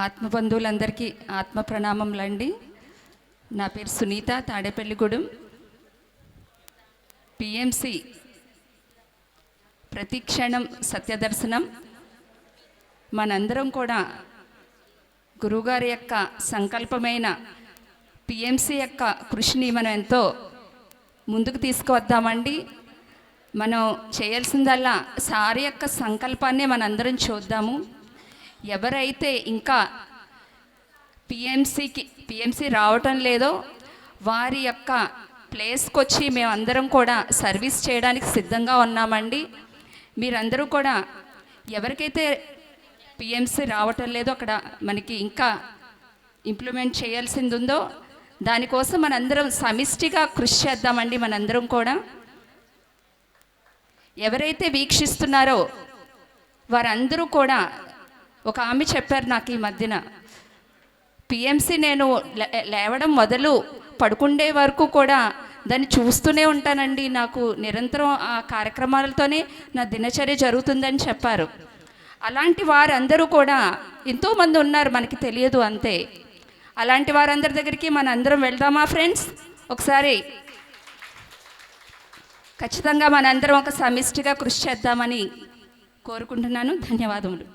ఆత్మబంధువులందరికీ ఆత్మ ప్రణామములండి. నా పేరు సునీత, తాడేపల్లిగూడెం. పిఎంసి ప్రతిక్షణం సత్యదర్శనం. మనందరం కూడా గురువుగారి యొక్క సంకల్పమైన పిఎంసి యొక్క కృషిని మనం ఎంతో ముందుకు తీసుకువద్దామండి. మనం చేయాల్సిందల్లా సార్ యొక్క సంకల్పాన్నే మనందరం చూద్దాము. ఎవరైతే ఇంకా పిఎంసి రావటం లేదో వారి యొక్క ప్లేస్కి వచ్చి మేమందరం కూడా సర్వీస్ చేయడానికి సిద్ధంగా ఉన్నామండి. మీరందరూ కూడా ఎవరికైతే పిఎంసి రావటం లేదో అక్కడ మనకి ఇంకా ఇంప్లిమెంట్ చేయాల్సింది ఉందో దానికోసం మనందరం సమిష్టిగా కృషి చేద్దామండి. మనందరం కూడా ఎవరైతే వీక్షిస్తున్నారో వారందరూ కూడా, ఒక ఆమె చెప్పారు నాకు ఈ మధ్యన, పిఎంసి నేను లేవడం మొదలు పడుకుండే వరకు కూడా దాన్ని చూస్తూనే ఉంటానండి, నాకు నిరంతరం ఆ కార్యక్రమాలతోనే నా దినచర్య జరుగుతుందని చెప్పారు. అలాంటి వారందరూ కూడా ఎంతోమంది ఉన్నారు, మనకి తెలియదు అంతే. అలాంటి వారందరి దగ్గరికి మనందరం వెళ్దామా ఫ్రెండ్స్? ఒకసారి ఖచ్చితంగా మనందరం ఒక సమిష్టిగా కృషి చేద్దామని కోరుకుంటున్నాను. ధన్యవాదములు.